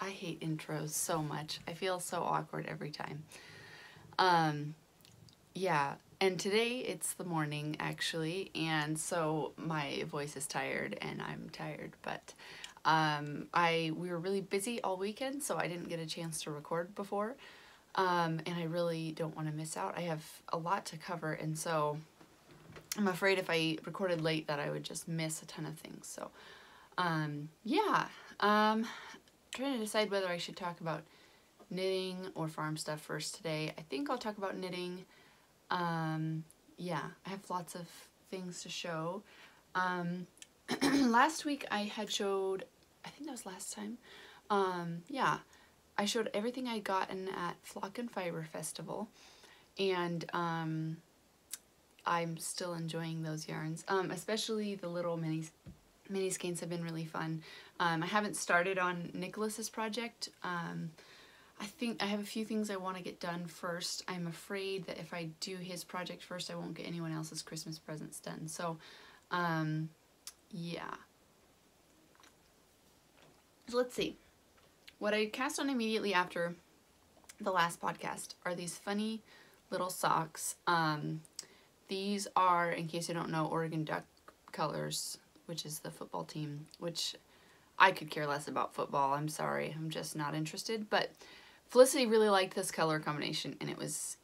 I hate intros so much. I feel so awkward every time. Yeah, and today it's the morning actually, and so my voice is tired and I'm tired, but we were really busy all weekend, so I didn't get a chance to record before. And I really don't want to miss out. I have a lot to cover, and so I'm afraid if I recorded late that I would just miss a ton of things. So, yeah, trying to decide whether I should talk about knitting or farm stuff first today. I think I'll talk about knitting. Yeah, I have lots of things to show. Last week I had showed, I think that was last time. Yeah, I showed everything I'd gotten at Flock and Fiber Festival, and I'm still enjoying those yarns, especially the little mini skeins have been really fun. I haven't started on Nicholas's project. I think I have a few things I want to get done first. I'm afraid that if I do his project first, I won't get anyone else's Christmas presents done. So, yeah. So let's see. What I cast on immediately after the last podcast are these funny little socks. These are, in case you don't know, Oregon Duck colors, which is the football team, which I could care less about football. I'm sorry. I'm just not interested. But Felicity really liked this color combination, and it was,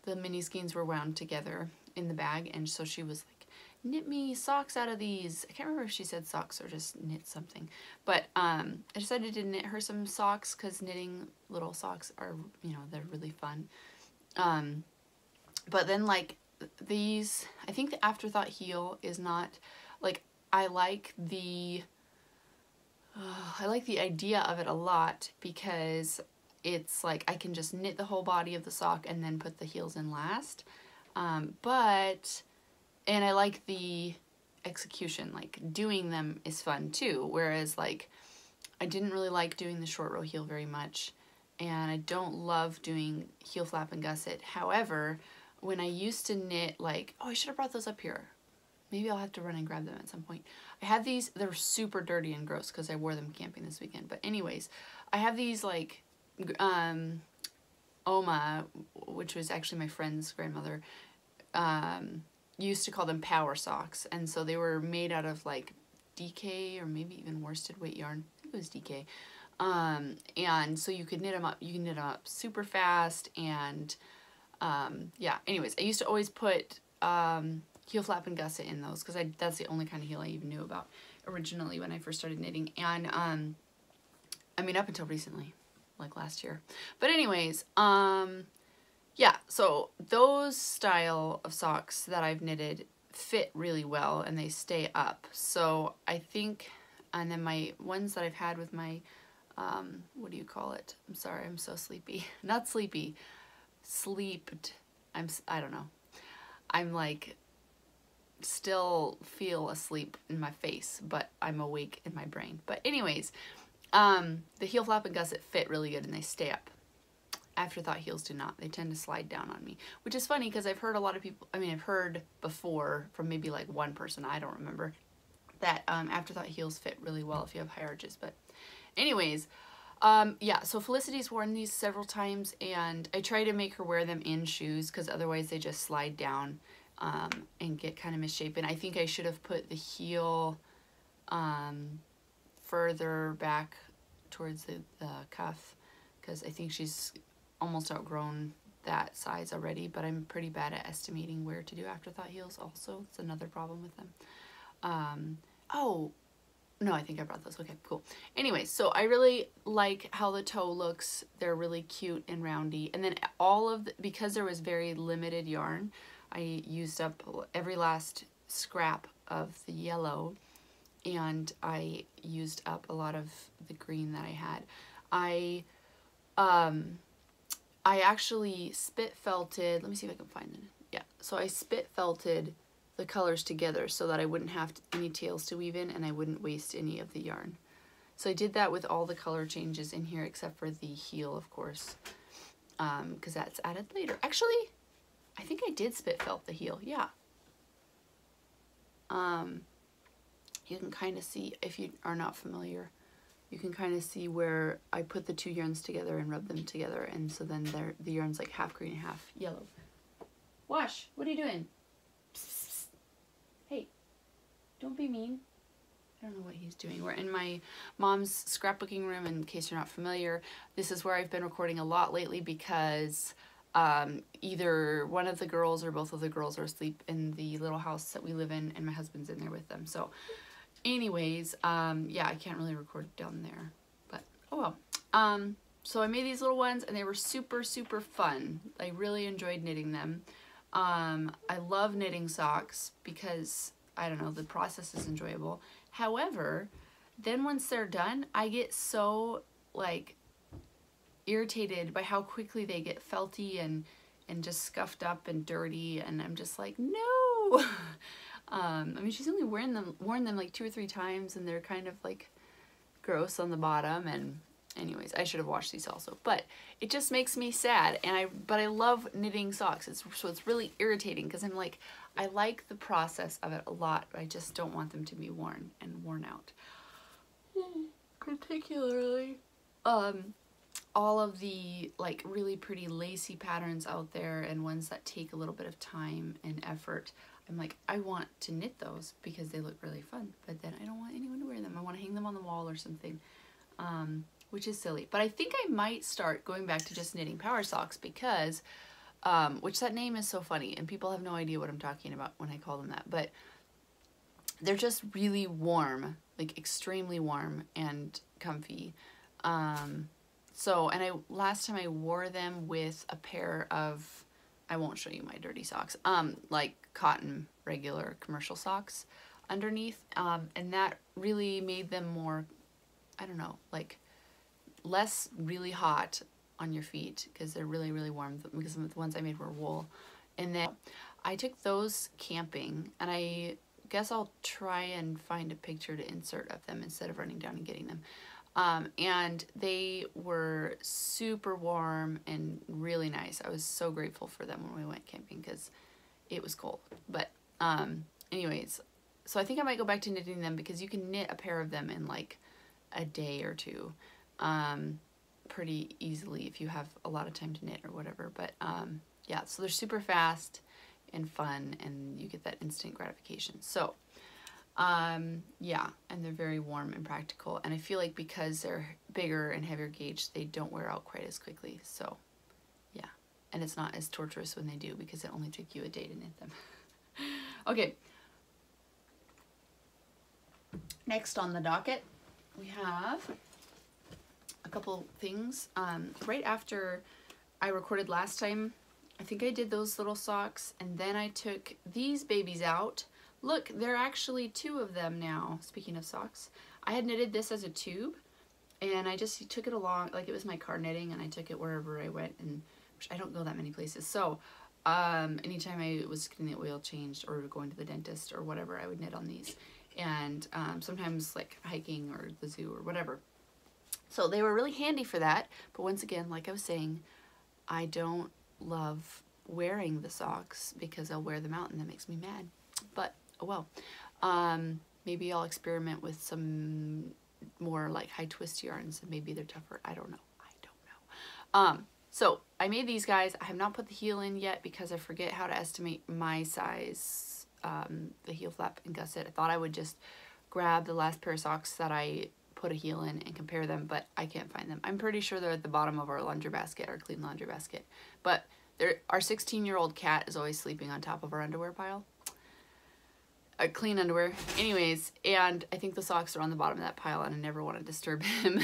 the mini skeins were wound together in the bag, and so she was like, knit me socks out of these. I can't remember if she said socks or just knit something, but I decided to knit her some socks because knitting little socks are, you know, they're really fun. But then like these, I think the Afterthought heel is not, like, I like the idea of it a lot because it's like I can just knit the whole body of the sock and then put the heels in last. And I like the execution, like doing them is fun too, whereas like I didn't really like doing the short row heel very much, and I don't love doing heel flap and gusset. However, when I used to knit, like, oh, I should have brought those up here. Maybe I'll have to run and grab them at some point. I have these, they're super dirty and gross because I wore them camping this weekend. But anyways, I have these like, Oma, which was actually my friend's grandmother, used to call them power socks. And so they were made out of like DK or maybe even worsted weight yarn. I think it was DK. And so you could knit them up, super fast. And yeah, anyways, I used to always put heel flap and gusset in those because that's the only kind of heel I even knew about originally when I first started knitting. And I mean, up until recently, like last year. But anyways, yeah, so those style of socks that I've knitted fit really well and they stay up. So I think, and then my ones that I've had with my, what do you call it? I'm sorry, I'm so sleepy. Not sleepy, sleeped. I don't know. I'm like, still feel asleep in my face, but I'm awake in my brain. But anyways, the heel flap and gusset fit really good and they stay up. Afterthought heels do not. They tend to slide down on me, which is funny because I've heard a lot of people, I mean, I've heard before from maybe like one person, I don't remember, that Afterthought heels fit really well if you have high arches. But anyways, yeah, so Felicity's worn these several times and I try to make her wear them in shoes because otherwise they just slide down and get kind of misshapen. I think I should have put the heel further back towards the cuff because I think she's almost outgrown that size already, but I'm pretty bad at estimating where to do Afterthought heels also. It's another problem with them. Oh, no, I think I brought those. Okay, cool. Anyway, so I really like how the toe looks. They're really cute and roundy. And then because there was very limited yarn, I used up every last scrap of the yellow and I used up a lot of the green that I had. I actually spit felted, let me see if I can find it. Yeah, so I spit felted the colors together so that I wouldn't have any tails to weave in and I wouldn't waste any of the yarn. So I did that with all the color changes in here except for the heel, of course, because that's added later. Actually, I think I did spit felt the heel, yeah. You can kind of see if you are not familiar you can kind of see where I put the two yarns together and rub them together, and so then the yarn's like half green and half yellow. Wash, what are you doing? Psst, psst, psst. Hey, don't be mean. I don't know what he's doing. We're in my mom's scrapbooking room, in case you're not familiar. This is where I've been recording a lot lately because either one of the girls or both of the girls are asleep in the little house that we live in, and my husband's in there with them. So anyways, yeah, I can't really record down there, but oh well. So I made these little ones, and they were super, super fun. I really enjoyed knitting them. I love knitting socks because, I don't know, the process is enjoyable. However, then once they're done, I get so, like, irritated by how quickly they get felty and just scuffed up and dirty, and I'm just like, no! I mean, she's only worn them like 2 or 3 times, and they're kind of, like, gross on the bottom, and anyways, I should have washed these also, but it just makes me sad, but I love knitting socks, so it's really irritating, because I'm like, I like the process of it a lot, but I just don't want them to be worn and worn out. Particularly, all of the, like, really pretty lacy patterns out there, and ones that take a little bit of time and effort, I'm like, I want to knit those because they look really fun, but then I don't want anyone to wear them. I want to hang them on the wall or something. Which is silly, but I think I might start going back to just knitting power socks because, which that name is so funny, and people have no idea what I'm talking about when I call them that, but they're just really warm, like extremely warm and comfy. So, and last time I wore them with a pair of, I won't show you my dirty socks, like cotton regular commercial socks underneath, and that really made them more, I don't know, like less really hot on your feet because they're really, really warm, because the ones I made were wool. And then I took those camping, and I guess I'll try and find a picture to insert of them instead of running down and getting them. And they were super warm and really nice. I was so grateful for them when we went camping because it was cold. But anyways, so I think I might go back to knitting them because you can knit a pair of them in like a day or two pretty easily if you have a lot of time to knit or whatever. But yeah, so they're super fast and fun, and you get that instant gratification. So yeah, and they're very warm and practical, and I feel like because they're bigger and heavier gauge, they don't wear out quite as quickly. So yeah, and it's not as torturous when they do because it only took you a day to knit them. Okay, next on the docket we have a couple things. Right after I recorded last time, I think I did those little socks, and then I took these babies out. Look, there are actually 2 of them now. Speaking of socks, I had knitted this as a tube, and I just took it along, like it was my car knitting, and I took it wherever I went, and I don't go that many places. So anytime I was getting the oil changed or going to the dentist or whatever, I would knit on these. And sometimes like hiking or the zoo or whatever. So they were really handy for that. But once again, like I was saying, I don't love wearing the socks because I'll wear them out and that makes me mad. But oh well. Maybe I'll experiment with some more like high twist yarns and maybe they're tougher. I don't know. So I made these guys. I have not put the heel in yet because I forget how to estimate my size, the heel flap and gusset. I thought I would just grab the last pair of socks that I put a heel in and compare them, but I can't find them. I'm pretty sure they're at the bottom of our laundry basket, our clean laundry basket. But our 16-year-old cat is always sleeping on top of our underwear pile. Clean underwear. Anyways, and I think the socks are on the bottom of that pile and I never want to disturb him.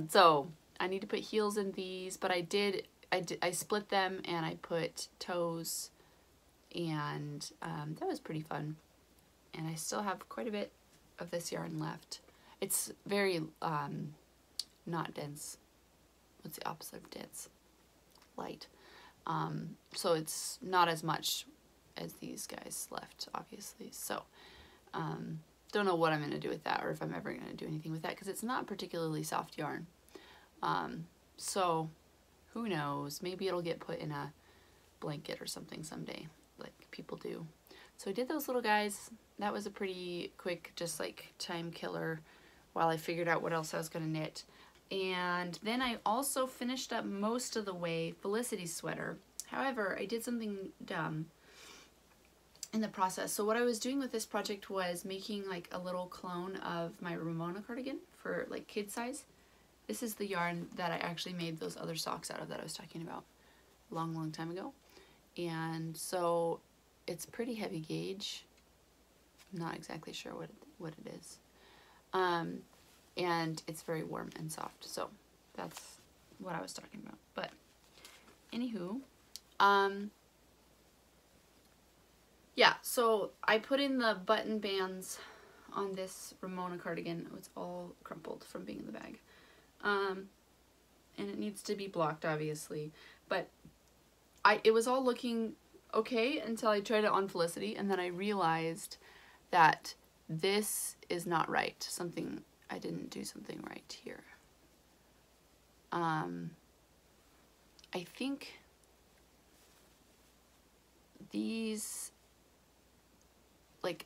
So I need to put heels in these, but I split them and I put toes, and that was pretty fun. And I still have quite a bit of this yarn left. It's very not dense. What's the opposite of dense? Light. So it's not as much as these guys left, obviously. So don't know what I'm going to do with that, or if I'm ever going to do anything with that, because it's not particularly soft yarn. So who knows? Maybe it'll get put in a blanket or something someday, like people do. So I did those little guys. That was a pretty quick, just like time killer while I figured out what else I was going to knit. And then I also finished up most of the way Felicity's sweater. However, I did something dumb in the process. So what I was doing with this project was making like a little clone of my Ramona cardigan for like kid size. This is the yarn that I actually made those other socks out of that I was talking about a long time ago. And so it's pretty heavy gauge. I'm not exactly sure what it is. And it's very warm and soft. So that's what I was talking about. But anywho, yeah, so I put in the button bands on this Ramona cardigan. It's all crumpled from being in the bag. And it needs to be blocked, obviously. But it was all looking okay until I tried it on Felicity, and then I realized that this is not right. I didn't do something right here. I think these, like,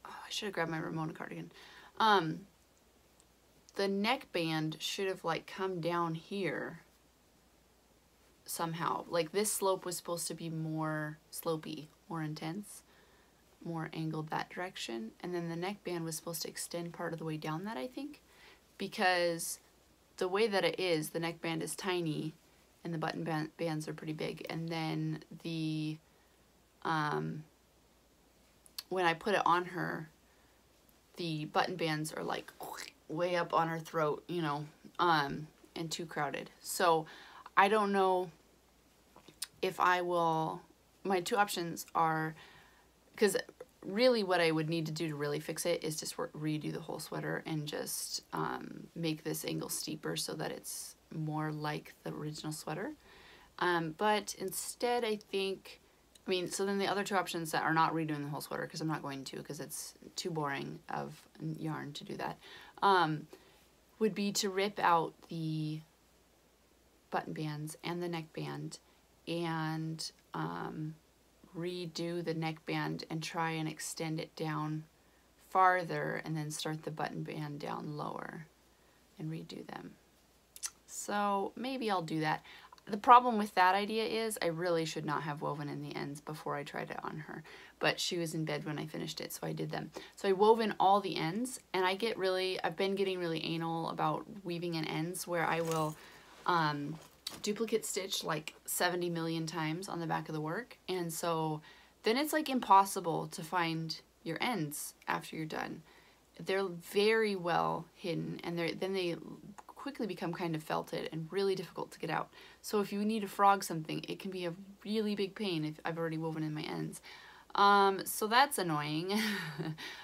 oh, I should have grabbed my Ramona cardigan. The neckband should have like come down here somehow. Like this slope was supposed to be more slopey, more intense, more angled that direction. And then the neckband was supposed to extend part of the way down that, I think, because the way that it is, the neckband is tiny and the button bands are pretty big. And then the, when I put it on her, the button bands are like way up on her throat, you know, and too crowded. So I don't know if I will, my two options are, because really what I would need to do to really fix it is just redo the whole sweater and just make this angle steeper so that it's more like the original sweater. But instead I think, I mean, so then the other two options that are not redoing the whole sweater, because I'm not going to, because it's too boring of yarn to do that, would be to rip out the button bands and the neckband and redo the neckband and try and extend it down farther and then start the button band down lower and redo them. So maybe I'll do that. The problem with that idea is I really should not have woven in the ends before I tried it on her, but she was in bed when I finished it, so I did them. So I wove in all the ends, and I've been getting really anal about weaving in ends, where I will duplicate stitch like 70 million times on the back of the work, and so then it's like impossible to find your ends after you're done. They're very well hidden, and then they quickly become kind of felted and really difficult to get out. So if you need to frog something, it can be a really big pain if I've already woven in my ends. So that's annoying.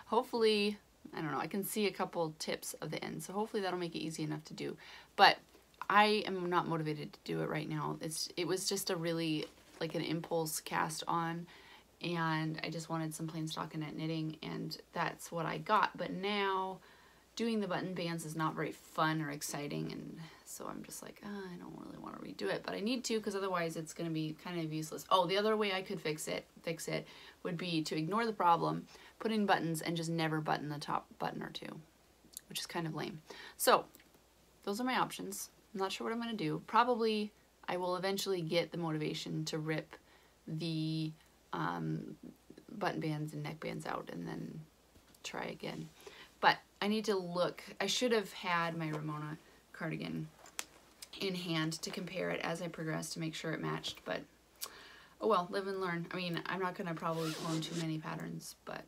Hopefully, I don't know, I can see a couple tips of the ends, so hopefully that'll make it easy enough to do. But I am not motivated to do it right now. It was just a really, like an impulse cast on, and I just wanted some plain stockinette knitting, and that's what I got. But now doing the button bands is not very fun or exciting, and so I'm just like, oh, I don't really want to redo it, but I need to, because otherwise it's going to be kind of useless. Oh, the other way I could fix it would be to ignore the problem, put in buttons, and just never button the top button or two, which is kind of lame. So those are my options. I'm not sure what I'm going to do. Probably I will eventually get the motivation to rip the button bands and neck bands out and then try again. But I need to look. I should have had my Ramona cardigan in hand to compare it as I progress to make sure it matched, but oh well, live and learn. I mean, I'm not going to probably clone too many patterns, but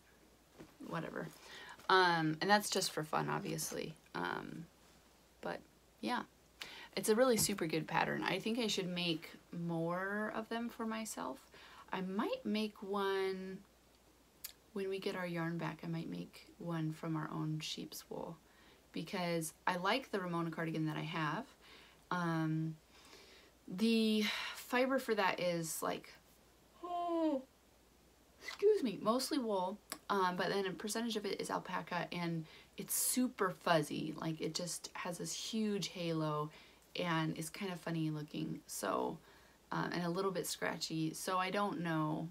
whatever. And that's just for fun, obviously. But yeah, it's a really super good pattern. I think I should make more of them for myself. I might make one when we get our yarn back. I might make one from our own sheep's wool, because I like the Ramona cardigan that I have. The fiber for that is like, oh, excuse me, mostly wool, but then a percentage of it is alpaca, and it's super fuzzy. Like, it just has this huge halo and it's kind of funny looking, so and a little bit scratchy. So I don't know,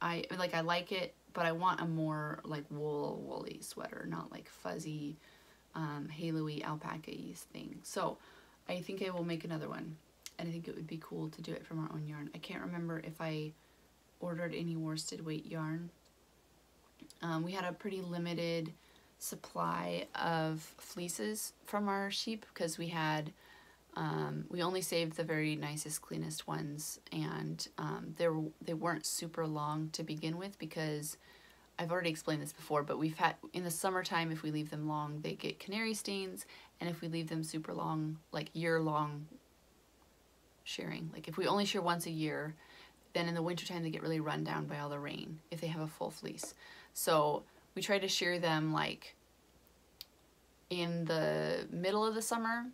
I like it, but I want a more like woolly sweater, not like fuzzy, halo-y, alpaca-y thing. So I think I will make another one, and I think it would be cool to do it from our own yarn. I can't remember if I ordered any worsted weight yarn. We had a pretty limited supply of fleeces from our sheep because we had we only saved the very nicest, cleanest ones, and they weren't super long to begin with because I've already explained this before, but we've had in the summertime, if we leave them long, they get canary stains, and if we leave them super long, like year-long shearing, like if we only shear once a year, then in the wintertime they get really run down by all the rain if they have a full fleece. So we try to shear them like in the middle of the summer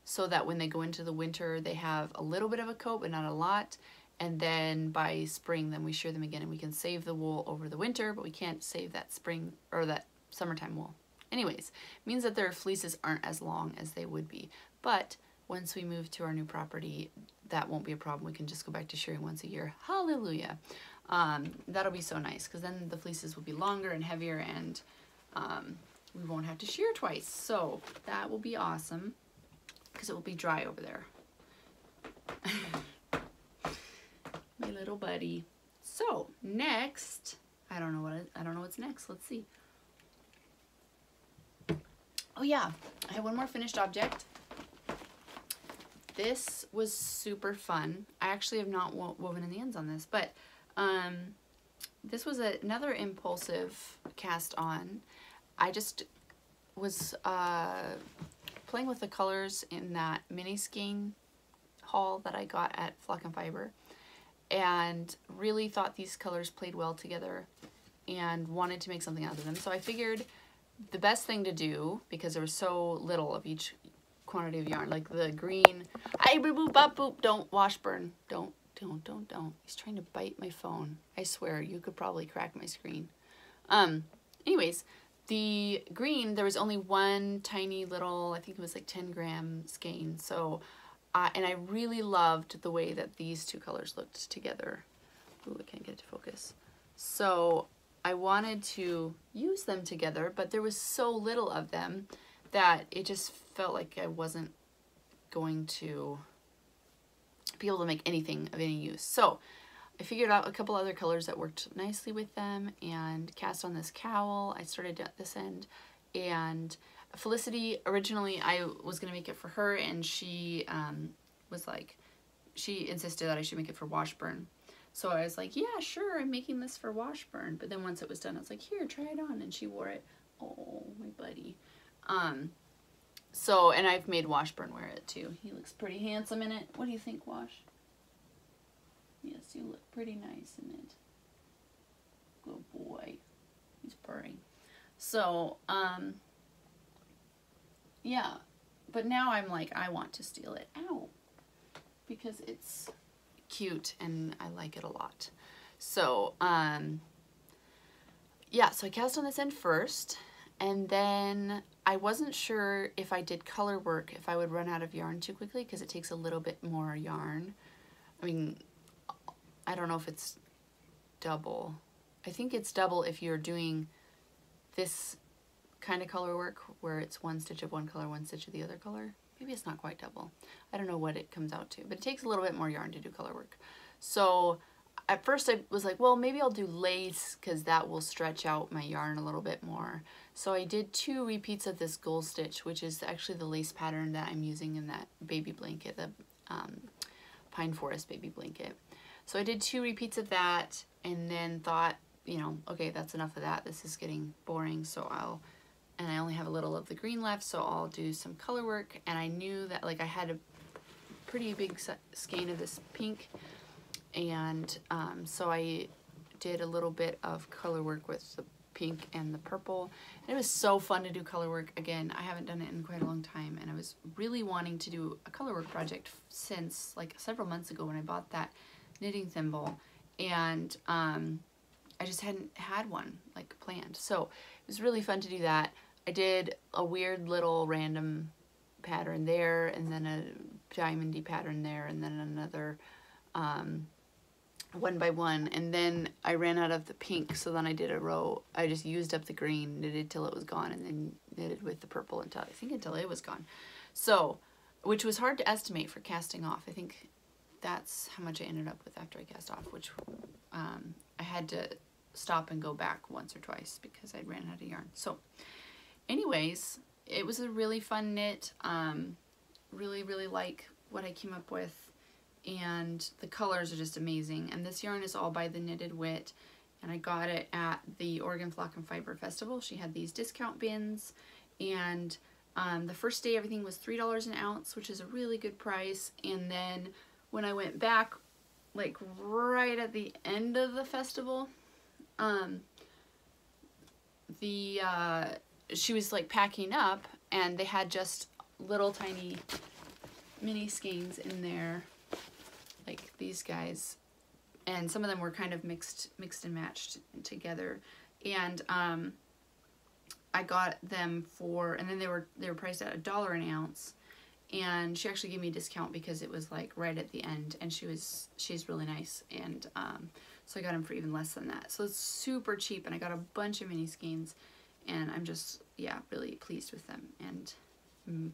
so that when they go into the winter they have a little bit of a coat but not a lot, and then by spring then we shear them again, and we can save the wool over the winter, but we can't save that spring or that summertime wool. Anyways, it means that their fleeces aren't as long as they would be, but once we move to our new property, that won't be a problem. We can just go back to shearing once a year. Hallelujah. That'll be so nice because then the fleeces will be longer and heavier, and we won't have to shear twice. So that will be awesome because it will be dry over there. My little buddy. So next, I don't know what's next. Let's see. Oh yeah, I have one more finished object. This was super fun. I actually have not woven in the ends on this, but this was another impulsive cast on. I just was playing with the colors in that mini skein haul that I got at Flock and Fiber, and really thought these colors played well together and wanted to make something out of them. So I figured the best thing to do, because there was so little of each quantity of yarn, like the green, I boop boop bop boop, don't wash burn, don't. He's trying to bite my phone. I swear, you could probably crack my screen. Anyways, the green, there was only one tiny little, I think it was like 10-gram skein. So, and I really loved the way that these two colors looked together. Ooh, I can't get it to focus. So I wanted to use them together, but there was so little of them that it just felt like I wasn't going to be able to make anything of any use. So I figured out a couple other colors that worked nicely with them and cast on this cowl. I started at this end, and Felicity, originally I was going to make it for her, and she was like, she insisted that I should make it for Washburn. So I was like, yeah, sure, I'm making this for Washburn. But then once it was done, I was like, here, try it on. And she wore it. Oh, my buddy. So, and I've made Washburn wear it too. He looks pretty handsome in it. What do you think, Wash? Yes, you look pretty nice in it. Good boy. He's purring. So, yeah. But now I'm like, I want to steal it. Ow. Because it's cute and I like it a lot. So, yeah, so I cast on this end first, and then I wasn't sure if I did color work, if I would run out of yarn too quickly, because it takes a little bit more yarn. I mean, I don't know if it's double. I think it's double if you're doing this kind of color work where it's one stitch of one color, one stitch of the other color. Maybe it's not quite double. I don't know what it comes out to, but it takes a little bit more yarn to do color work. So at first I was like, well, maybe I'll do lace because that will stretch out my yarn a little bit more. So I did 2 repeats of this gold stitch, which is actually the lace pattern that I'm using in that baby blanket, the Pine Forest baby blanket. So I did 2 repeats of that, and then thought, you know, okay, that's enough of that. This is getting boring, so and I only have a little of the green left, so I'll do some color work. And I knew that, like, I had a pretty big skein of this pink, and so I did a little bit of color work with the pink and the purple. And it was so fun to do color work again. I haven't done it in quite a long time, and I was really wanting to do a color work project since like several months ago when I bought that knitting thimble, and I just hadn't had one like planned. So it was really fun to do that. I did a weird little random pattern there, and then a diamondy pattern there, and then another one by one, and then I ran out of the pink, so then I did a row. I just used up the green, knitted till it was gone, and then knitted with the purple until, I think, until it was gone. So, which was hard to estimate for casting off. I think that's how much I ended up with after I cast off, which I had to stop and go back once or twice because I ran out of yarn. So anyways, it was a really fun knit. Really like what I came up with, and the colors are just amazing. And this yarn is all by the Knitted Wit, and I got it at the Oregon Flock and Fiber Festival. She had these discount bins, and the first day everything was $3 an ounce, which is a really good price. And then when I went back, like right at the end of the festival, she was like packing up, and they had just little tiny mini skeins in there, like these guys, and some of them were kind of mixed and matched together. And I got them for, and then they were priced at $1 an ounce. And she actually gave me a discount because it was like right at the end, and she's really nice, and so I got them for even less than that. So it's super cheap, and I got a bunch of mini skeins, and I'm just, yeah, really pleased with them. And I'm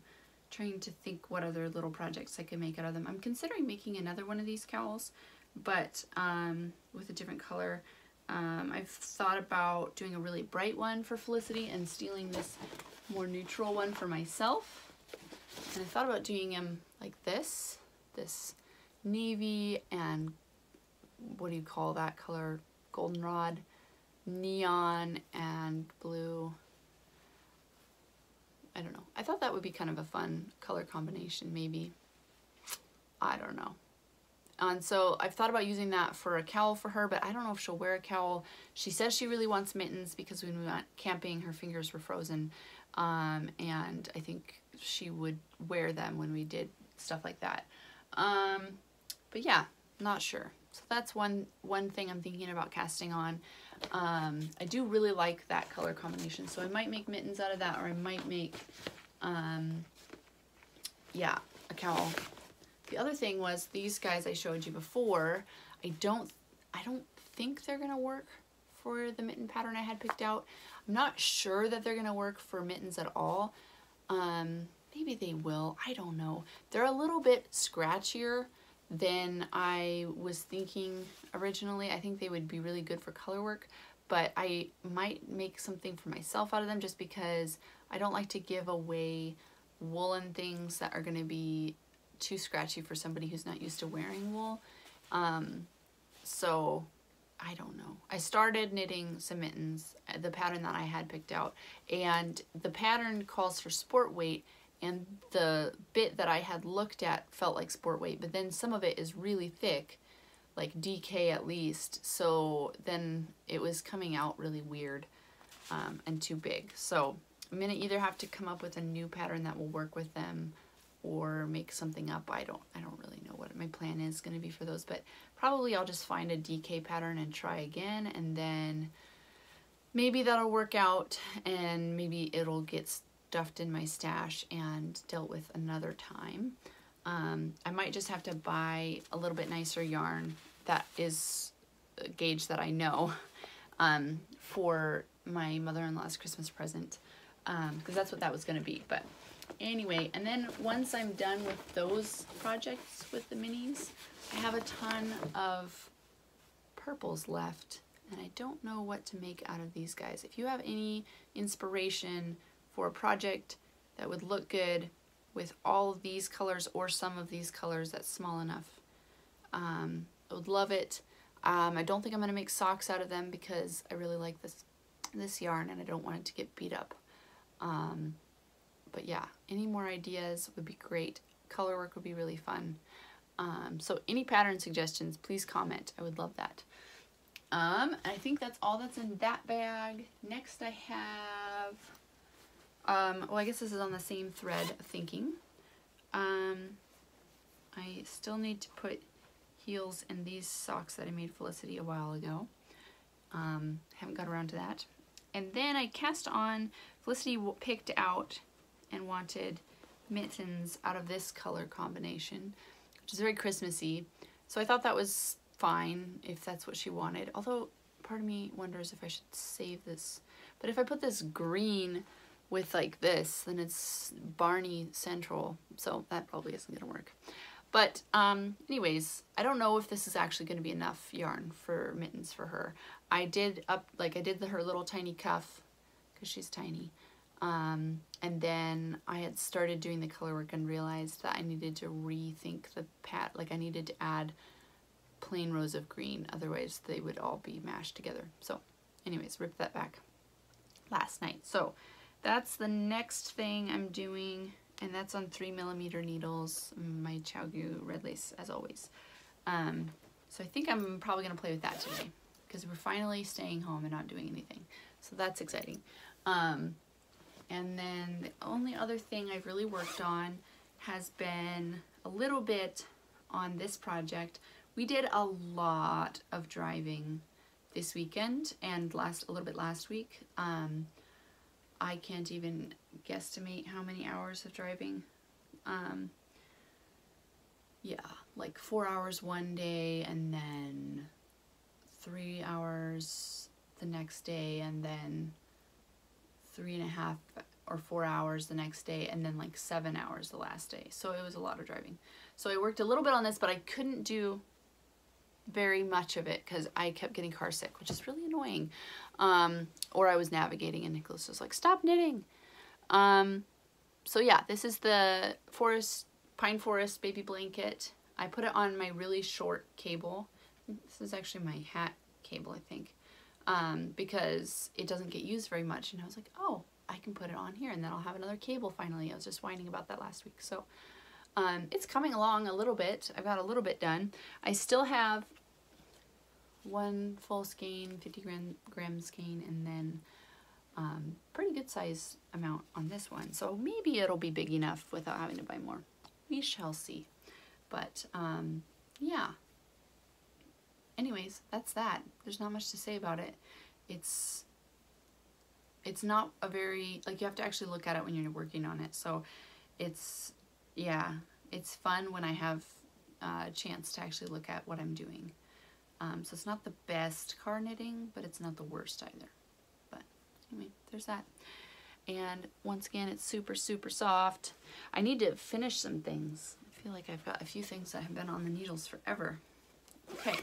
trying to think what other little projects I could make out of them. I'm considering making another one of these cowls, but with a different color. I've thought about doing a really bright one for Felicity and stealing this more neutral one for myself. And I thought about doing them like this navy and, what do you call that color? Goldenrod, neon, and blue. I don't know. I thought that would be kind of a fun color combination, maybe. I don't know. And so I've thought about using that for a cowl for her, but I don't know if she'll wear a cowl. She says she really wants mittens because when we went camping, her fingers were frozen. And I think she would wear them when we did stuff like that. But yeah, not sure. So that's one thing I'm thinking about casting on. I do really like that color combination, so I might make mittens out of that, or I might make, yeah, a cowl. The other thing was these guys I showed you before. I don't think they're gonna work for the mitten pattern I had picked out. I'm not sure that they're gonna work for mittens at all. Maybe they will, I don't know. They're a little bit scratchier than I was thinking originally. I think they would be really good for color work, but I might make something for myself out of them just because I don't like to give away woolen things that are gonna be too scratchy for somebody who's not used to wearing wool. So I don't know. I started knitting some mittens, the pattern that I had picked out, and the pattern calls for sport weight, and the bit that I had looked at felt like sport weight, but then some of it is really thick, like DK at least, so then it was coming out really weird and too big. So I'm gonna either have to come up with a new pattern that will work with them or make something up. I don't really know what my plan is going to be for those, but probably I'll just find a DK pattern and try again, and then maybe that'll work out, and maybe it'll get stuffed in my stash and dealt with another time. I might just have to buy a little bit nicer yarn that is a gauge that I know for my mother-in-law's Christmas present, because that's what that was going to be. But anyway, and then once I'm done with those projects with the minis, I have a ton of purples left, and I don't know what to make out of these guys. If you have any inspiration for a project that would look good with all of these colors or some of these colors that's small enough, I would love it. I don't think I'm going to make socks out of them because I really like this yarn and I don't want it to get beat up. But yeah, any more ideas would be great. Color work would be really fun. So any pattern suggestions, please comment. I would love that. I think that's all that's in that bag. Next I have, well, I guess this is on the same thread of thinking. I still need to put heels in these socks that I made Felicity a while ago. Haven't got around to that. And then I cast on, Felicity picked out and wanted mittens out of this color combination, which is very Christmassy. So I thought that was fine if that's what she wanted. Although part of me wonders if I should save this. But if I put this green with like this, then it's Barney Central. So that probably isn't gonna work. But anyways, I don't know if this is actually gonna be enough yarn for mittens for her. I did her little tiny cuff because she's tiny. And then I had started doing the color work and realized that I needed to rethink the like I needed to add plain rows of green, otherwise they would all be mashed together. So anyways, ripped that back last night. So that's the next thing I'm doing, and that's on 3mm needles, my Chaogu red lace as always. So I think I'm probably gonna play with that today because we're finally staying home and not doing anything. So that's exciting. And then the only other thing I've really worked on has been a little bit on this project. We did a lot of driving this weekend and a little bit last week. I can't even guesstimate how many hours of driving. Yeah, like 4 hours one day and then 3 hours the next day and then 3.5 or 4 hours the next day and then like 7 hours the last day. So it was a lot of driving. So I worked a little bit on this, but I couldn't do very much of it because I kept getting car sick, which is really annoying. Or I was navigating and Nicholas was like, stop knitting. So yeah, this is the pine forest baby blanket. I put it on my really short cable. This is actually my hat cable, I think. Because it doesn't get used very much, and I was like, oh, I can put it on here and then I'll have another cable finally. I was just whining about that last week. So it's coming along a little bit. I've got a little bit done. I still have one full skein, 50 gram skein, and then pretty good size amount on this one. So maybe it'll be big enough without having to buy more. We shall see. But yeah. Anyways, that's that. There's not much to say about it. It's not a very, like, you have to actually look at it when you're working on it. So it's, yeah, it's fun when I have a chance to actually look at what I'm doing. So it's not the best car knitting, but it's not the worst either. But anyway, there's that. And once again, it's super, super soft. I need to finish some things. I feel like I've got a few things that have been on the needles forever. Okay.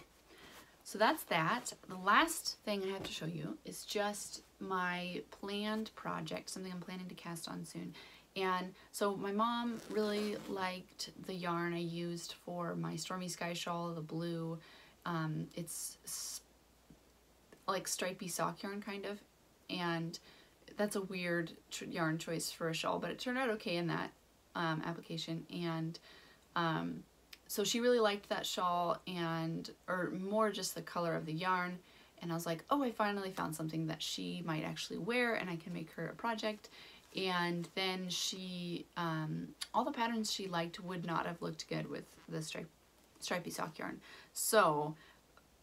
So that's that. The last thing I have to show you is just my planned project, something I'm planning to cast on soon. And so my mom really liked the yarn I used for my Stormy Sky shawl, the blue. It's like stripy sock yarn kind of. And that's a weird yarn choice for a shawl, but it turned out okay in that application. And so she really liked that shawl, or more just the color of the yarn. And I was like, oh, I finally found something that she might actually wear and I can make her a project. And then she, all the patterns she liked would not have looked good with the stripy sock yarn. So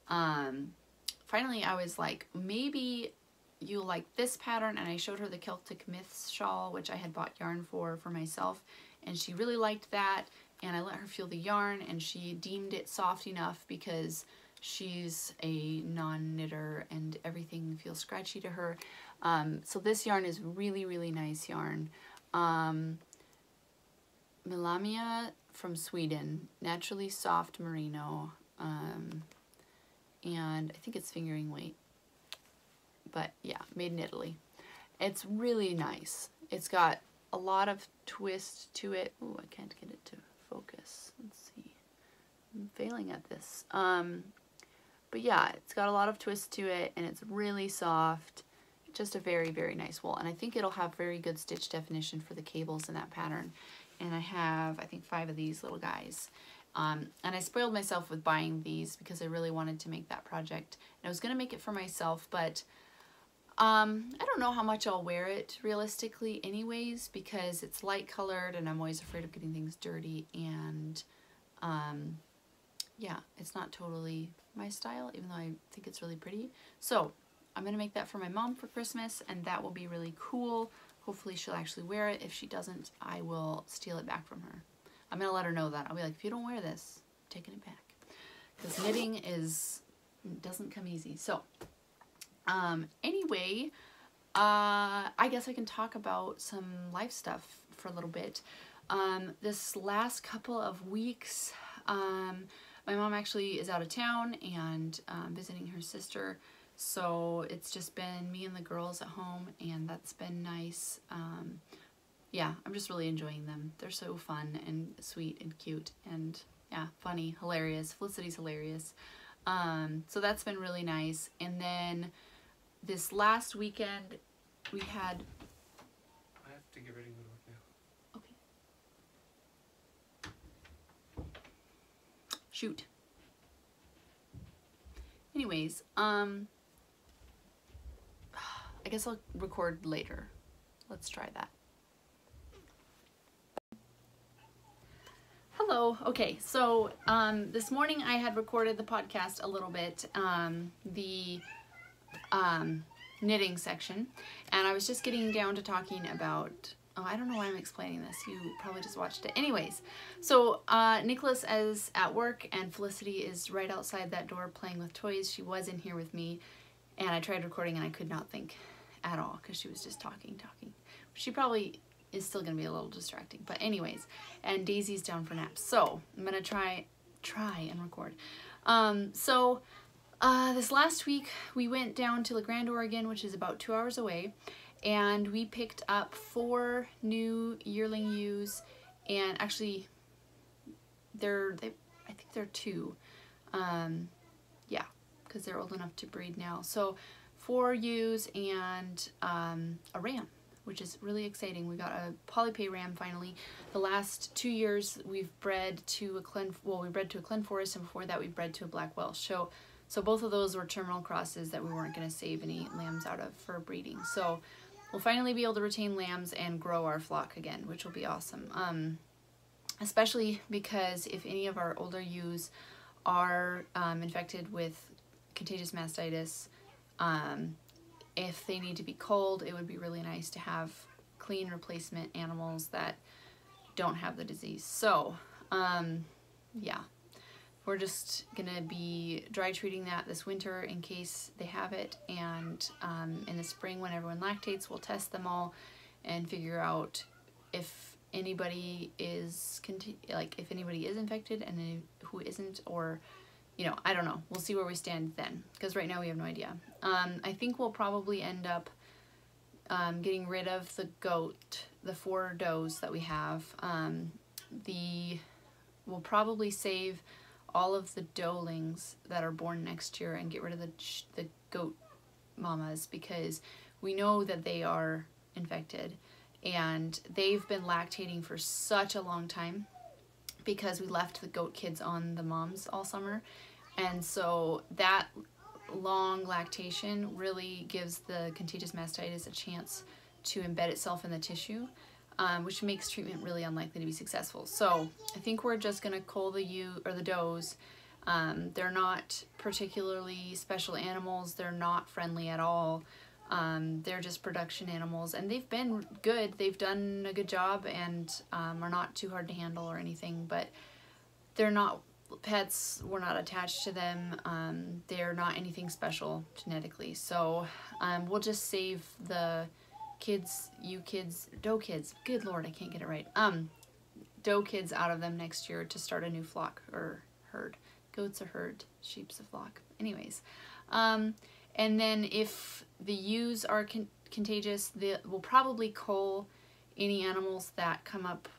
finally I was like, maybe you'll like this pattern. And I showed her the Celtic Myths shawl, which I had bought yarn for myself. And she really liked that. And I let her feel the yarn, and she deemed it soft enough because she's a non-knitter and everything feels scratchy to her. So this yarn is really, really nice yarn. Melamia from Sweden, naturally soft merino. And I think it's fingering weight. But yeah, made in Italy. It's really nice. It's got a lot of twist to it. Ooh, I can't get it to focus. Let's see. I'm failing at this. But yeah, it's got a lot of twist to it and it's really soft. Just a very, very nice wool. And I think it'll have very good stitch definition for the cables in that pattern. And I have, I think, 5 of these little guys. And I spoiled myself with buying these because I really wanted to make that project. And I was going to make it for myself, but I don't know how much I'll wear it realistically anyways, because it's light colored and I'm always afraid of getting things dirty, and yeah, it's not totally my style, even though I think it's really pretty. So I'm gonna make that for my mom for Christmas, and that will be really cool. Hopefully she'll actually wear it. If she doesn't, I will steal it back from her. I'm gonna let her know that. I'll be like, if you don't wear this, I'm taking it back. because knitting doesn't come easy. So anyway, I guess I can talk about some life stuff for a little bit. This last couple of weeks, my mom actually is out of town and visiting her sister, so it's just been me and the girls at home, and that's been nice. Yeah, I'm just really enjoying them. They're so fun and sweet and cute and yeah, funny, hilarious. Felicity's hilarious. So that's been really nice. And then this last weekend we had... I have to get ready to go to work now. Okay. Shoot. Anyways, I guess I'll record later. Let's try that. Hello. Okay, so this morning I had recorded the podcast a little bit, the knitting section, and I was just getting down to talking about, oh, I don't know why I'm explaining this. You probably just watched it. Anyways, so Nicholas is at work and Felicity is right outside that door playing with toys. She was in here with me, and I tried recording and I could not think at all because she was just talking. She probably is still gonna be a little distracting, but anyways, and Daisy's down for naps, so I'm gonna try and record. This last week we went down to La Grande, Oregon, which is about 2 hours away, and we picked up 4 new yearling ewes, and actually I think they're 2, yeah, because they're old enough to breed now. So 4 ewes and a ram, which is really exciting. We got a polypay ram finally. The last 2 years we've bred to we bred to a Glen Forest, and before that we bred to a Black Welsh. So both of those were terminal crosses that we weren't gonna save any lambs out of for breeding. So we'll finally be able to retain lambs and grow our flock again, which will be awesome. Especially because if any of our older ewes are infected with contagious mastitis, if they need to be culled, it would be really nice to have clean replacement animals that don't have the disease. So, yeah, we're just gonna be dry treating that this winter in case they have it, and in the spring when everyone lactates, we'll test them all and figure out if anybody is infected and who isn't, or you know, I don't know. We'll see where we stand then, because right now we have no idea. I think we'll probably end up getting rid of the 4 does that we have. We'll probably save all of the doelings that are born next year and get rid of the goat mamas, because we know that they are infected, and they've been lactating for such a long time because we left the goat kids on the moms all summer, and so that long lactation really gives the contagious mastitis a chance to embed itself in the tissue, which makes treatment really unlikely to be successful. So I think we're just gonna cull the does. They're not particularly special animals. They're not friendly at all. They're just production animals, and they've been good. They've done a good job and are not too hard to handle or anything, but they're not pets. We're not attached to them. They're not anything special genetically. So we'll just save the doe kids, good Lord, I can't get it right. Doe kids out of them next year to start a new flock or herd. Goats a herd, sheep's a flock. Anyways, and then if the ewes are contagious, we'll probably cull any animals that come up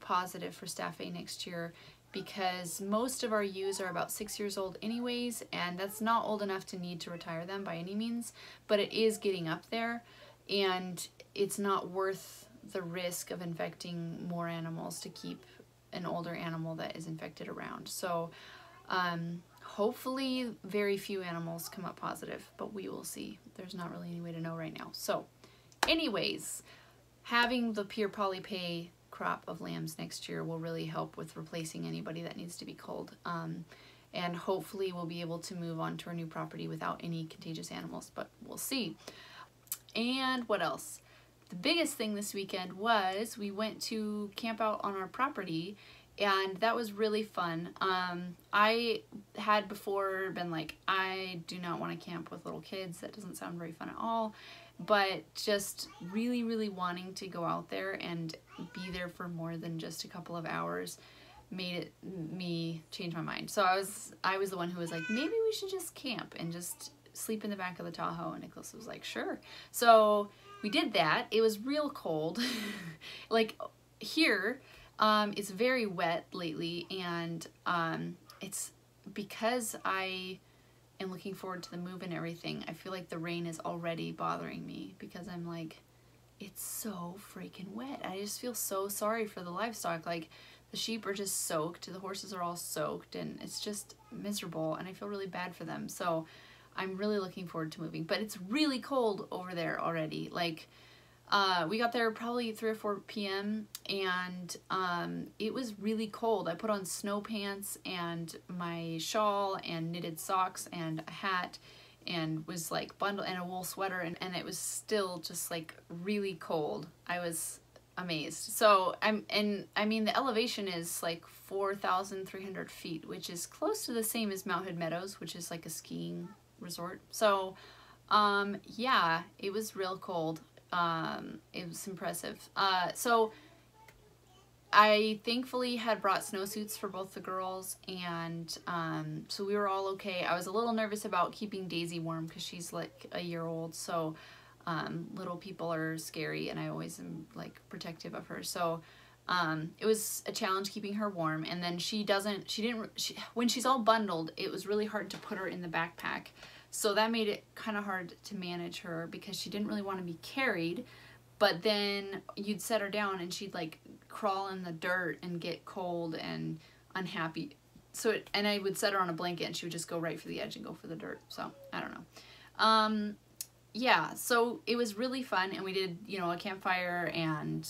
positive for staph A next year, because most of our ewes are about 6 years old anyways, and that's not old enough to need to retire them by any means, but it is getting up there, and it's not worth the risk of infecting more animals to keep an older animal that is infected around. So hopefully very few animals come up positive, but we will see. There's not really any way to know right now. So anyways, having the pure polypay crop of lambs next year will really help with replacing anybody that needs to be culled. And hopefully we'll be able to move on to our new property without any contagious animals, but we'll see. And what else? The biggest thing this weekend was we went to camp out on our property, and that was really fun. I had before been like, I do not want to camp with little kids. That doesn't sound very fun at all. But just really, really wanting to go out there and be there for more than just a couple of hours made me change my mind. So I was the one who was like, maybe we should just camp and just sleep in the back of the Tahoe. And Nicholas was like, sure. So we did that. It was real cold. Like here, it's very wet lately, and it's because I am looking forward to the move and everything. I feel like the rain is already bothering me because I'm like, it's so freaking wet. I just feel so sorry for the livestock. Like, the sheep are just soaked, the horses are all soaked, and it's just miserable, and I feel really bad for them. So I'm really looking forward to moving. But it's really cold over there already. Like, we got there probably 3 or 4 p.m. and it was really cold. I put on snow pants and my shawl and knitted socks and a hat and was like bundled, and a wool sweater, and it was still just like really cold. I was amazed. So I mean the elevation is like 4,300 feet, which is close to the same as Mount Hood Meadows, which is like a skiing resort. So yeah, it was real cold. It was impressive. So I thankfully had brought snowsuits for both the girls, and so we were all okay. I was a little nervous about keeping Daisy warm because she's like a year old, so little people are scary, and I always am like protective of her. So it was a challenge keeping her warm. And then when she's all bundled, it was really hard to put her in the backpack. So that made it kind of hard to manage her because she didn't really want to be carried. But then you'd set her down and she'd like crawl in the dirt and get cold and unhappy. And I would set her on a blanket and she would just go right for the edge and go for the dirt. So I don't know. Yeah, so it was really fun, and we did, you know, a campfire and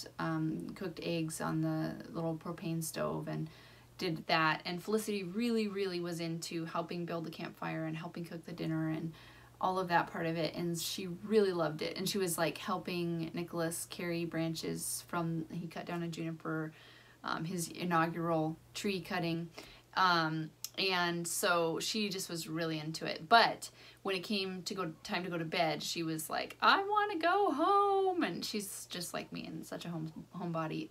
cooked eggs on the little propane stove and did that. And Felicity really, really was into helping build the campfire and helping cook the dinner and all of that part of it, and she really loved it. And she was like helping Nicholas carry branches he cut down a juniper, his inaugural tree cutting, and so she just was really into it. But when it came to time to go to bed, she was like, I want to go home, and she's just like me and such a homebody.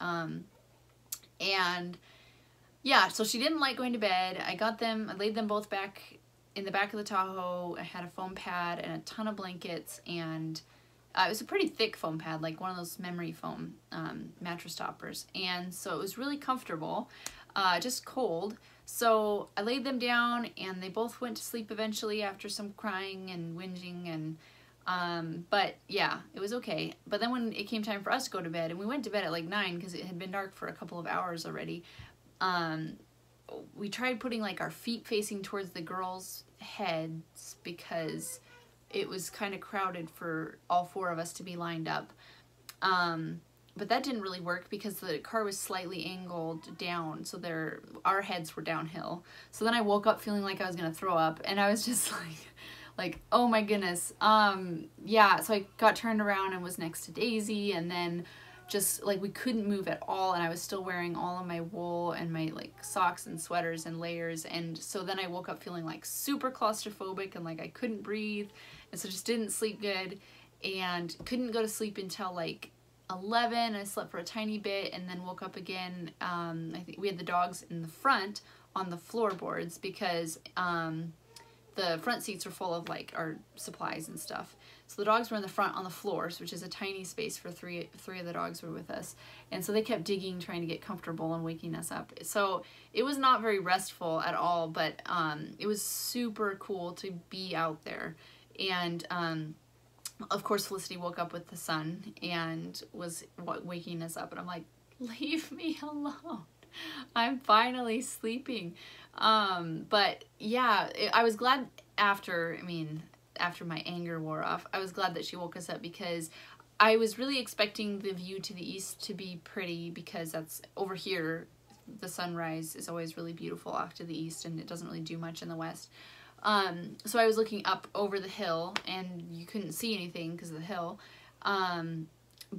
And yeah, so she didn't like going to bed. I laid them both back in the back of the Tahoe. I had a foam pad and a ton of blankets, and it was a pretty thick foam pad, like one of those memory foam mattress toppers. And so it was really comfortable, just cold. So I laid them down, and they both went to sleep eventually after some crying and whinging, and but yeah, it was okay. But then when it came time for us to go to bed, and we went to bed at like 9 because it had been dark for a couple of hours already, we tried putting like our feet facing towards the girls' heads because it was kind of crowded for all 4 of us to be lined up. But that didn't really work because the car was slightly angled down, so our heads were downhill. So then I woke up feeling like I was gonna throw up, and I was just like, oh my goodness. Yeah, so I got turned around and was next to Daisy, and then just like we couldn't move at all, and I was still wearing all of my wool and my like socks and sweaters and layers. And so then I woke up feeling like super claustrophobic and like I couldn't breathe, and so just didn't sleep good and couldn't go to sleep until like 11. I slept for a tiny bit and then woke up again. I think we had the dogs in the front on the floorboards because the front seats were full of like our supplies and stuff. So the dogs were in the front on the floors, which is a tiny space for three of the dogs were with us. And so they kept digging, trying to get comfortable and waking us up. So it was not very restful at all, but it was super cool to be out there. And of course, Felicity woke up with the sun and was waking us up. And I'm like, leave me alone. I'm finally sleeping. But yeah, I was glad after my anger wore off, I was glad that she woke us up because I was really expecting the view to the east to be pretty because that's over here. The sunrise is always really beautiful off to the east, and it doesn't really do much in the west. So I was looking up over the hill, and you couldn't see anything because of the hill.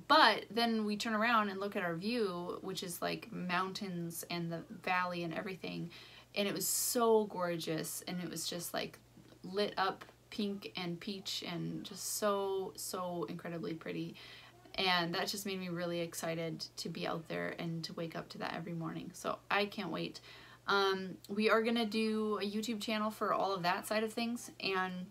But then we turn around and look at our view, which is like mountains and the valley and everything. And it was so gorgeous. And it was just like lit up pink and peach and just so, so incredibly pretty. And that just made me really excited to be out there and to wake up to that every morning. So I can't wait. We are going to do a YouTube channel for all of that side of things. And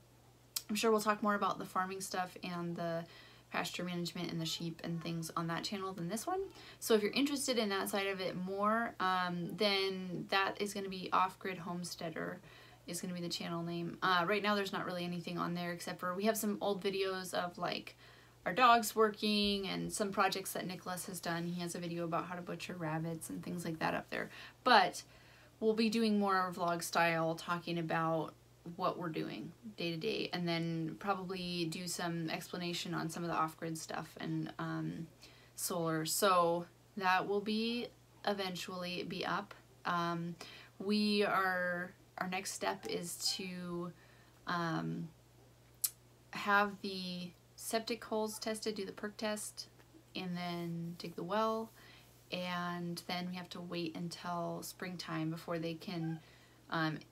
I'm sure we'll talk more about the farming stuff and the pasture management and the sheep and things on that channel than this one. So if you're interested in that side of it more, then that is going to be Off-Grid Homesteader is going to be the channel name. Right now there's not really anything on there except for we have some old videos of like our dogs working and some projects that Nicholas has done. He has a video about how to butcher rabbits and things like that up there. But we'll be doing more vlog style, talking about what we're doing day to day, and then probably do some explanation on some of the off-grid stuff and solar. So that will be eventually be up. Our next step is to have the septic holes tested, do the perk test, and then dig the well. And then we have to wait until springtime before they can,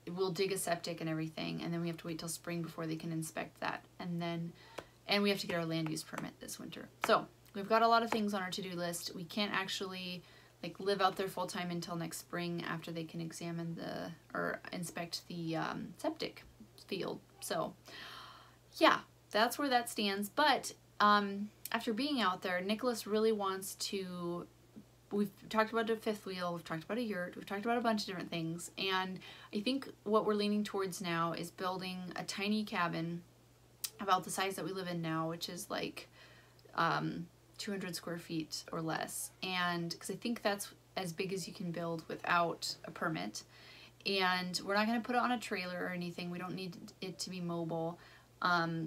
we'll dig a septic and everything, and then we have to wait till spring before they can inspect that. And we have to get our land use permit this winter. So we've got a lot of things on our to-do list. We can't actually like live out there full-time until next spring after they can examine or inspect the septic field. So yeah, that's where that stands. But after being out there, Nicholas really wants to, we've talked about a fifth wheel, we've talked about a yurt, we've talked about a bunch of different things, and I think what we're leaning towards now is building a tiny cabin about the size that we live in now, which is like 200 square feet or less, and because I think that's as big as you can build without a permit. And we're not going to put it on a trailer or anything, we don't need it to be mobile,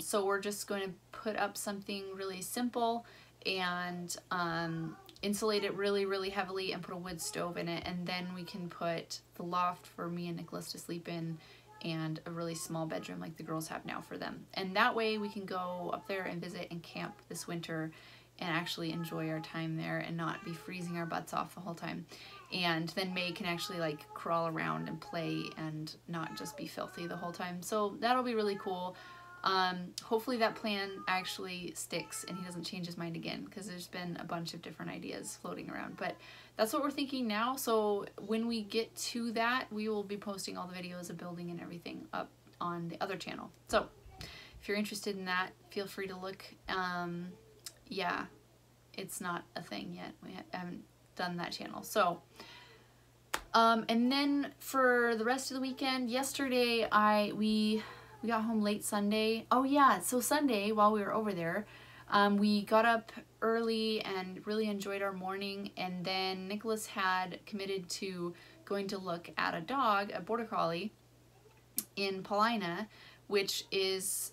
so we're just going to put up something really simple and insulate it really heavily and put a wood stove in it, and then we can put the loft for me and Nicholas to sleep in and a really small bedroom like the girls have now for them. And that way we can go up there and visit and camp this winter and actually enjoy our time there and not be freezing our butts off the whole time. And then May can actually like crawl around and play and not just be filthy the whole time. So that'll be really cool. Hopefully that plan actually sticks and he doesn't change his mind again, because there's been a bunch of different ideas floating around, but that's what we're thinking now. So when we get to that, we will be posting all the videos of building and everything up on the other channel. So if you're interested in that, feel free to look. Yeah, it's not a thing yet. We haven't done that channel. So and then for the rest of the weekend, yesterday we got home late Sunday. Oh yeah, so Sunday while we were over there, we got up early and really enjoyed our morning, and then Nicholas had committed to going to look at a dog, a border collie in Paulina, which is,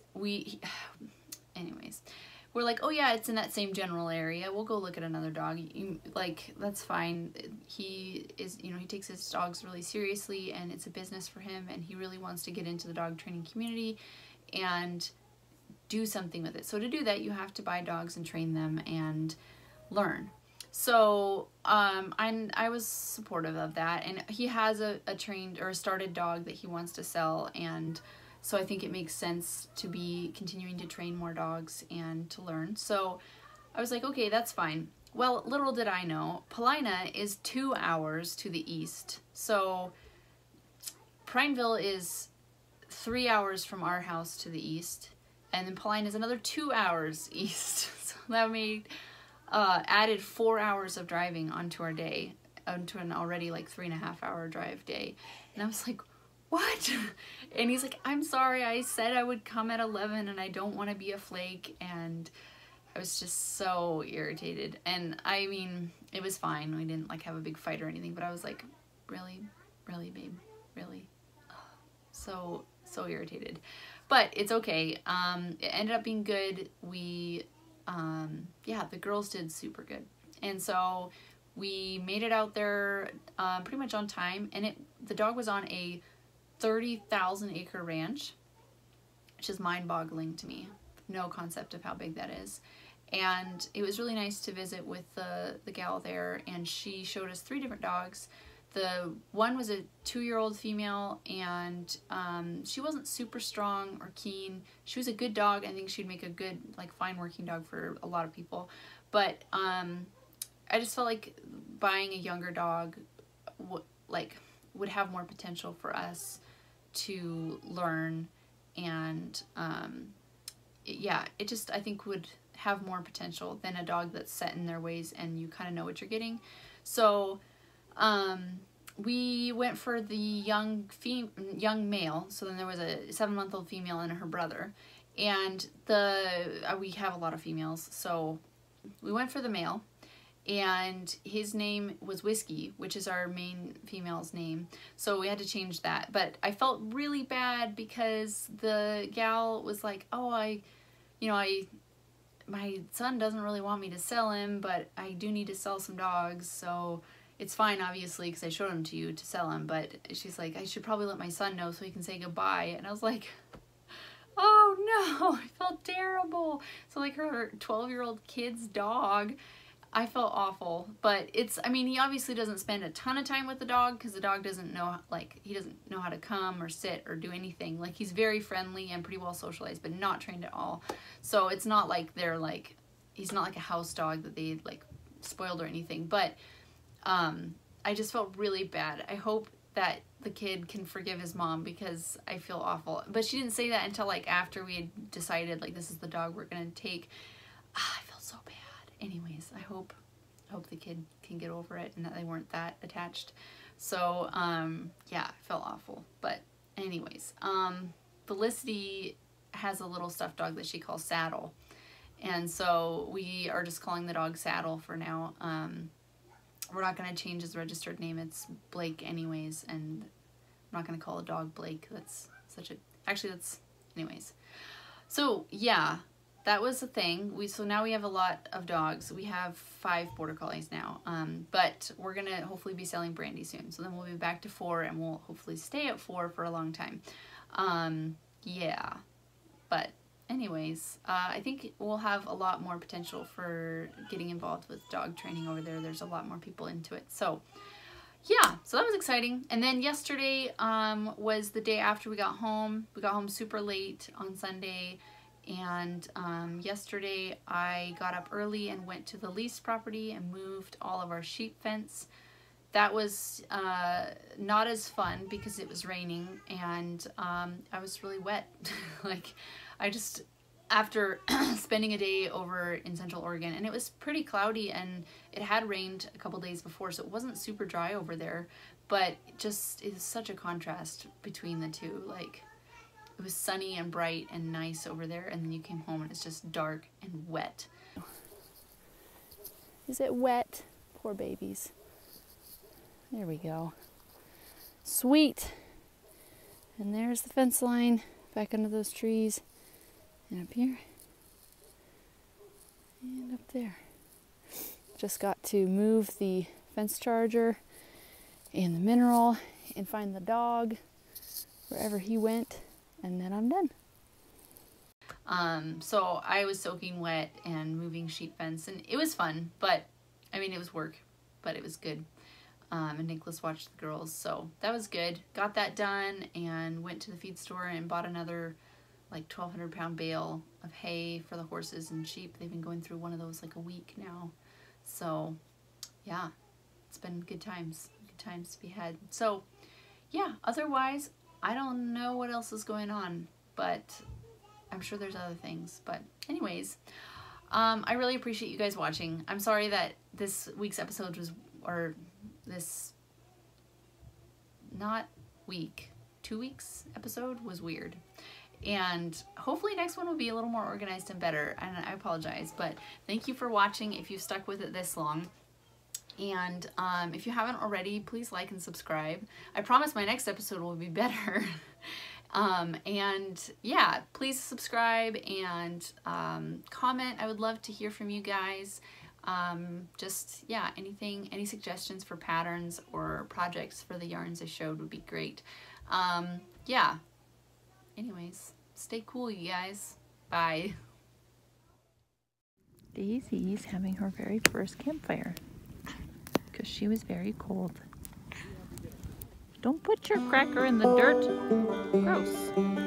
anyways, we're like, oh yeah, it's in that same general area, we'll go look at another dog. Like, that's fine. He is, you know, he takes his dogs really seriously, and it's a business for him, and he really wants to get into the dog training community and do something with it. So to do that, you have to buy dogs and train them and learn. So I was supportive of that, and he has a trained or a started dog that he wants to sell, and so I think it makes sense to be continuing to train more dogs and to learn. So I was like, okay, that's fine. Well, little did I know, Paulina is 2 hours to the east. So Prineville is 3 hours from our house to the east, and then Paulina is another 2 hours east. So that made added 4 hours of driving onto our day, onto an already like 3.5 hour drive day. And I was like, what? And he's like, I'm sorry, I said I would come at 11 and I don't want to be a flake. And I was just so irritated. And I mean, it was fine. We didn't like have a big fight or anything, but I was like, really, babe, really? So irritated. But it's okay. It ended up being good. We, yeah, the girls did super good. And so we made it out there pretty much on time. And the dog was on a 30,000 acre ranch, which is mind-boggling to me. No concept of how big that is. And it was really nice to visit with the gal there, and she showed us 3 different dogs. The one was a 2-year-old female, and she wasn't super strong or keen. She was a good dog. I think she'd make a good, like, fine working dog for a lot of people. But I just felt like buying a younger dog would have more potential for us to learn, and yeah, it just, I think, would have more potential than a dog that's set in their ways and you kind of know what you're getting. So we went for the young male. So then there was a 7-month-old female and her brother, and we have a lot of females, so we went for the male, and his name was Whiskey, which is our main female's name, so we had to change that. But I felt really bad because the gal was like, oh, my son doesn't really want me to sell him, but I do need to sell some dogs, so it's fine, obviously, because I showed him to you to sell him. But she's like, I should probably let my son know so he can say goodbye. And I was like, oh no, I felt terrible. So like her 12-year-old kid's dog, I felt awful. But it's, I mean, he obviously doesn't spend a ton of time with the dog because the dog doesn't know, like, he doesn't know how to come or sit or do anything. Like, he's very friendly and pretty well socialized, but not trained at all. So it's not like they're like, he's not like a house dog that they like spoiled or anything. But I just felt really bad. I hope that the kid can forgive his mom because I feel awful. But she didn't say that until like after we had decided like this is the dog we're gonna take. I felt so bad. Anyways, I hope the kid can get over it and that they weren't that attached. So yeah, I felt awful. But anyways, Felicity has a little stuffed dog that she calls Saddle, and so we are just calling the dog Saddle for now. We're not going to change his registered name. It's Blake anyways, and I'm not going to call a dog Blake. That's such a... Actually, that's... Anyways. So, yeah, that was the thing. So now we have a lot of dogs. We have 5 Border Collies now. But we're going to hopefully be selling Brandy soon. So then we'll be back to 4, and we'll hopefully stay at 4 for a long time. Yeah. But... anyways, I think we'll have a lot more potential for getting involved with dog training over there. There's a lot more people into it. So, yeah, so that was exciting. And then yesterday was the day after we got home. We got home super late on Sunday. And yesterday I got up early and went to the leased property and moved all of our sheep fence. That was not as fun because it was raining and I was really wet. Like, I just, after spending a day over in Central Oregon, and it was pretty cloudy and it had rained a couple days before, so it wasn't super dry over there, but it just is such a contrast between the two. Like, it was sunny and bright and nice over there, and then you came home and it's just dark and wet. Is it wet? Poor babies. There we go. Sweet. And there's the fence line back under those trees. And up here. And up there. Just got to move the fence charger and the mineral and find the dog wherever he went. And then I'm done. So I was soaking wet and moving sheep fence, and it was fun, but I mean, it was work, but it was good. And Nicholas watched the girls, so that was good. Got that done and went to the feed store and bought another like 1,200-pound bale of hay for the horses and sheep. They've been going through one of those like a week now. So yeah, it's been good times to be had. So yeah, otherwise, I don't know what else is going on, but I'm sure there's other things. But anyways, I really appreciate you guys watching. I'm sorry that this week's episode was, or this, not week, 2 weeks episode was weird. And hopefully next one will be a little more organized and better. And I apologize, but thank you for watching if you've stuck with it this long. And if you haven't already, please like and subscribe. I promise my next episode will be better. And yeah, please subscribe and comment. I would love to hear from you guys. Just, yeah, anything, any suggestions for patterns or projects for the yarns I showed would be great. Yeah. Anyways, stay cool, you guys. Bye. Daisy's having her very first campfire because she was very cold. Don't put your cracker in the dirt. Gross.